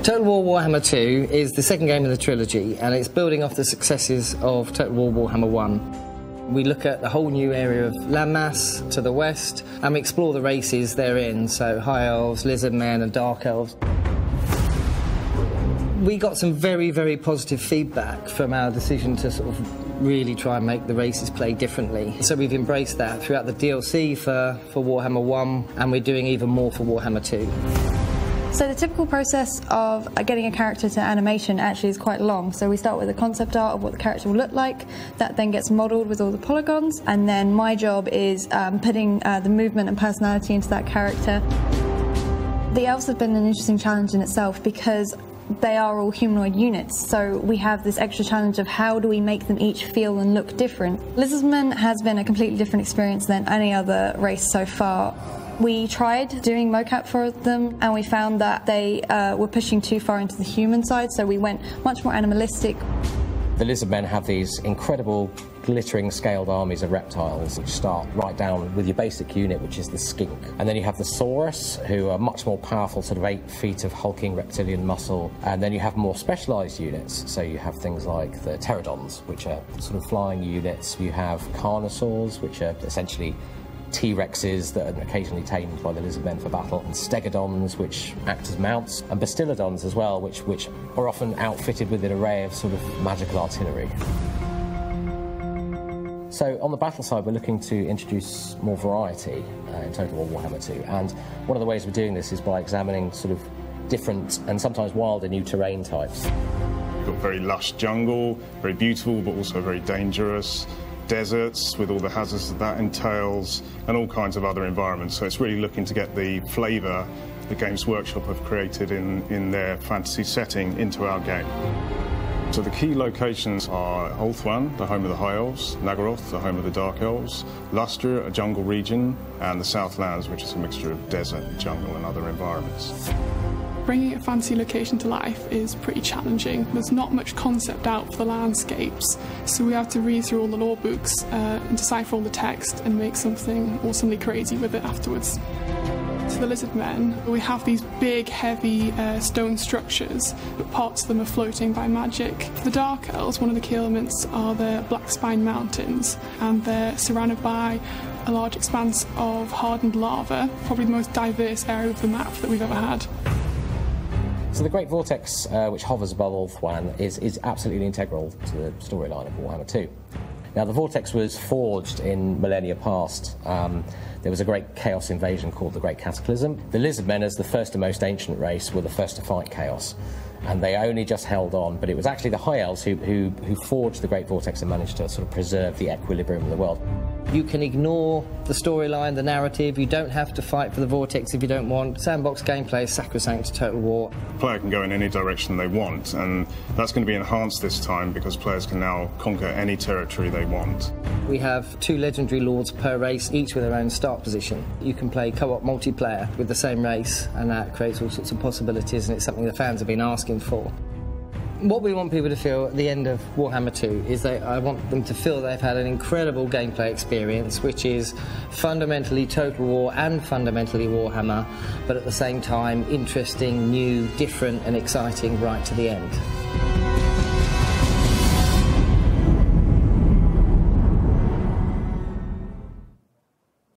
Total War Warhammer 2 is the second game in the trilogy, and it's building off the successes of Total War Warhammer 1. We look at the whole new area of landmass to the west, and we explore the races therein, so High Elves, Lizard Men and Dark Elves. We got some very, very positive feedback from our decision to sort of really try and make the races play differently. So we've embraced that throughout the DLC for Warhammer 1, and we're doing even more for Warhammer 2. So the typical process of getting a character to animation actually is quite long. So we start with a concept art of what the character will look like. That then gets modelled with all the polygons, and then my job is putting the movement and personality into that character. The elves have been an interesting challenge in itself because they are all humanoid units, so we have this extra challenge of how do we make them each feel and look different. Lizardmen has been a completely different experience than any other race so far. We tried doing mocap for them, and we found that they were pushing too far into the human side, so we went much more animalistic. The Lizardmen have these incredible glittering scaled armies of reptiles which start right down with your basic unit, which is the skink. And then you have the Saurus, who are much more powerful, sort of 8 feet of hulking reptilian muscle. And then you have more specialised units, so you have things like the pterodons, which are sort of flying units. You have carnosaurs, which are essentially T-Rexes that are occasionally tamed by the Lizardmen for battle, and stegodons, which act as mounts, and bastillodons as well, which are often outfitted with an array of sort of magical artillery. So on the battle side, we're looking to introduce more variety in Total War Warhammer 2, and one of the ways we're doing this is by examining sort of different and sometimes wilder new terrain types. We've got very lush jungle, very beautiful but also very dangerous. Deserts with all the hazards that entails, and all kinds of other environments. So it's really looking to get the flavour the Games Workshop have created in their fantasy setting into our game. So the key locations are Ulthuan, the home of the High Elves, Naggaroth, the home of the Dark Elves, Lustra, a jungle region, and the Southlands, which is a mixture of desert, jungle and other environments. Bringing a fantasy location to life is pretty challenging. There's not much concept out for the landscapes, so we have to read through all the lore books and decipher all the text and make something awesomely crazy with it afterwards. For the Lizardmen, we have these big, heavy stone structures, but parts of them are floating by magic. For the Dark Elves, one of the key elements are the Black Spine Mountains, and they're surrounded by a large expanse of hardened lava, probably the most diverse area of the map that we've ever had. So the Great Vortex, which hovers above Ulthuan, is absolutely integral to the storyline of Warhammer 2. Now, the Vortex was forged in millennia past. There was a great chaos invasion called the Great Cataclysm. The Lizardmen, as the first and most ancient race, were the first to fight chaos, and they only just held on, but it was actually the High Elves who forged the Great Vortex and managed to sort of preserve the equilibrium of the world. You can ignore the storyline, the narrative. You don't have to fight for the Vortex if you don't want. Sandbox gameplay is sacrosanct to Total War. The player can go in any direction they want, and that's going to be enhanced this time because players can now conquer any territory they want. We have 2 legendary lords per race, each with their own start position. You can play co-op multiplayer with the same race, and that creates all sorts of possibilities, and it's something the fans have been asking for. What we want people to feel at the end of Warhammer 2 is that I want them to feel they've had an incredible gameplay experience, which is fundamentally Total War and fundamentally Warhammer, but at the same time interesting, new, different and exciting right to the end.